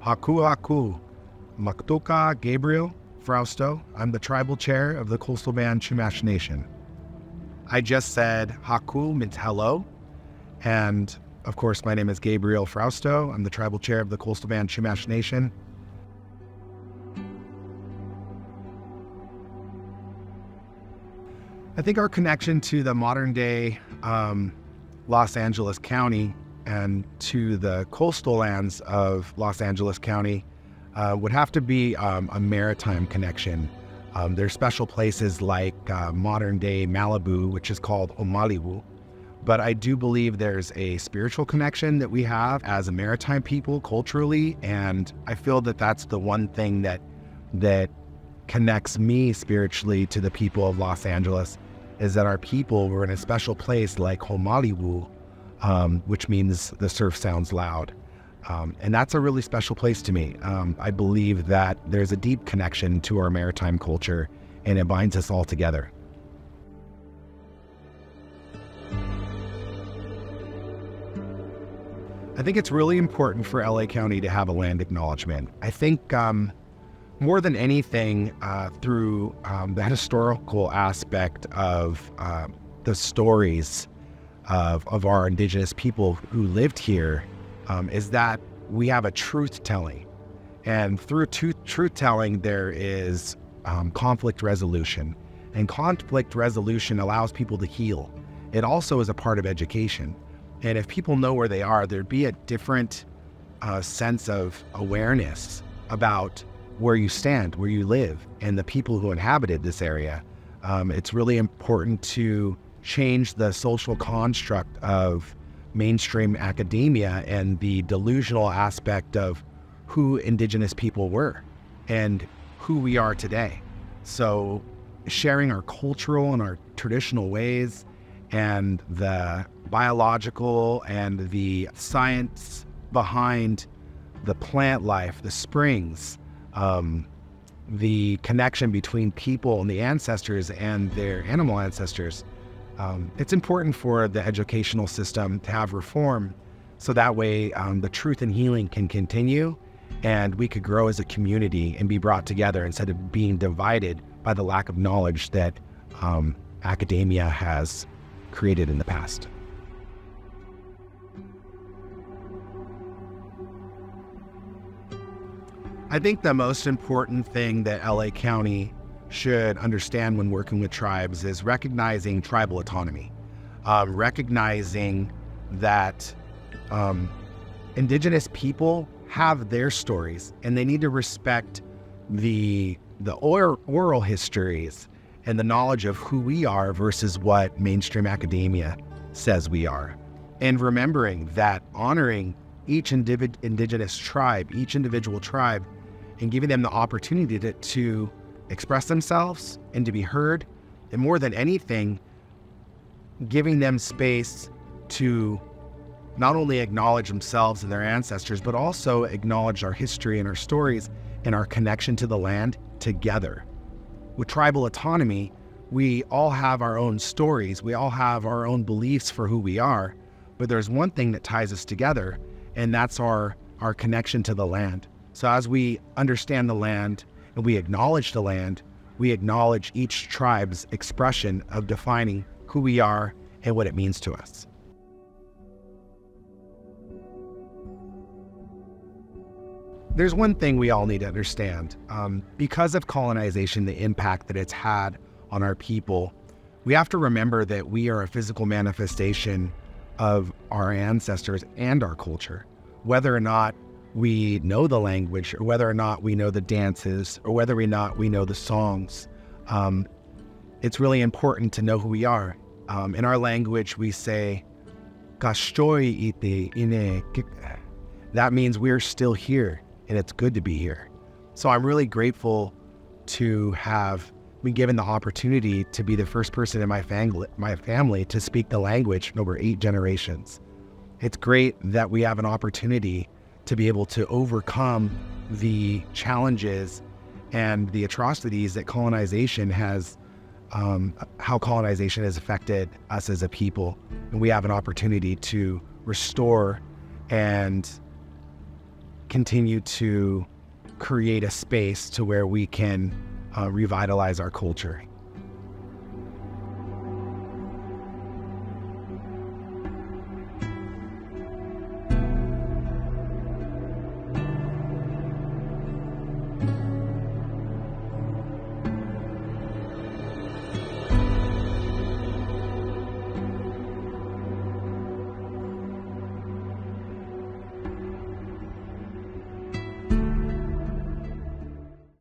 Haku Haku, Maktoka Gabriel Frausto. I'm the tribal chair of the coastal band Chumash Nation. I just said Haku means hello, and of course my name is Gabriel Frausto. I'm the tribal chair of the coastal band Chumash Nation. I think our connection to the modern day Los Angeles County and to the coastal lands of Los Angeles County would have to be a maritime connection. There's special places like modern day Malibu, which is called Malibu. But I do believe there's a spiritual connection that we have as a maritime people culturally. And I feel that that's the one thing that connects me spiritually to the people of Los Angeles, is that our people were in a special place like Malibu, which means the surf sounds loud. And that's a really special place to me. I believe that there's a deep connection to our maritime culture, and it binds us all together. I think it's really important for LA County to have a land acknowledgement. I think more than anything, through the historical aspect of the stories of our indigenous people who lived here, is that we have a truth-telling. And through truth-telling, there is conflict resolution. And conflict resolution allows people to heal. It also is a part of education. And if people know where they are, there'd be a different sense of awareness about where you stand, where you live, and the people who inhabited this area. It's really important to change the social construct of mainstream academia and the delusional aspect of who indigenous people were and who we are today. So sharing our cultural and our traditional ways and the biological and the science behind the plant life, the springs, the connection between people and the ancestors and their animal ancestors. It's important for the educational system to have reform, so that way the truth and healing can continue, and we could grow as a community and be brought together instead of being divided by the lack of knowledge that academia has created in the past. I think the most important thing that LA County should understand when working with tribes is recognizing tribal autonomy, recognizing that indigenous people have their stories, and they need to respect the oral histories and the knowledge of who we are versus what mainstream academia says we are. And remembering that honoring each indigenous tribe, each individual tribe, and giving them the opportunity to express themselves and to be heard, and more than anything, giving them space to not only acknowledge themselves and their ancestors, but also acknowledge our history and our stories and our connection to the land together. With tribal autonomy, we all have our own stories, we all have our own beliefs for who we are, but there's one thing that ties us together, and that's our connection to the land. So as we understand the land and we acknowledge the land, we acknowledge each tribe's expression of defining who we are and what it means to us. There's one thing we all need to understand. Because of colonization, the impact that it's had on our people, we have to remember that we are a physical manifestation of our ancestors and our culture. Whether or not we know the language, or whether or not we know the dances, or whether or not we know the songs, it's really important to know who we are. In our language, we say, "Kastoi ite ine." That means we're still here, and it's good to be here. So I'm really grateful to have been given the opportunity to be the first person in my family to speak the language in over 8 generations. It's great that we have an opportunity to be able to overcome the challenges and the atrocities that colonization has, how colonization has affected us as a people. And we have an opportunity to restore and continue to create a space to where we can revitalize our culture.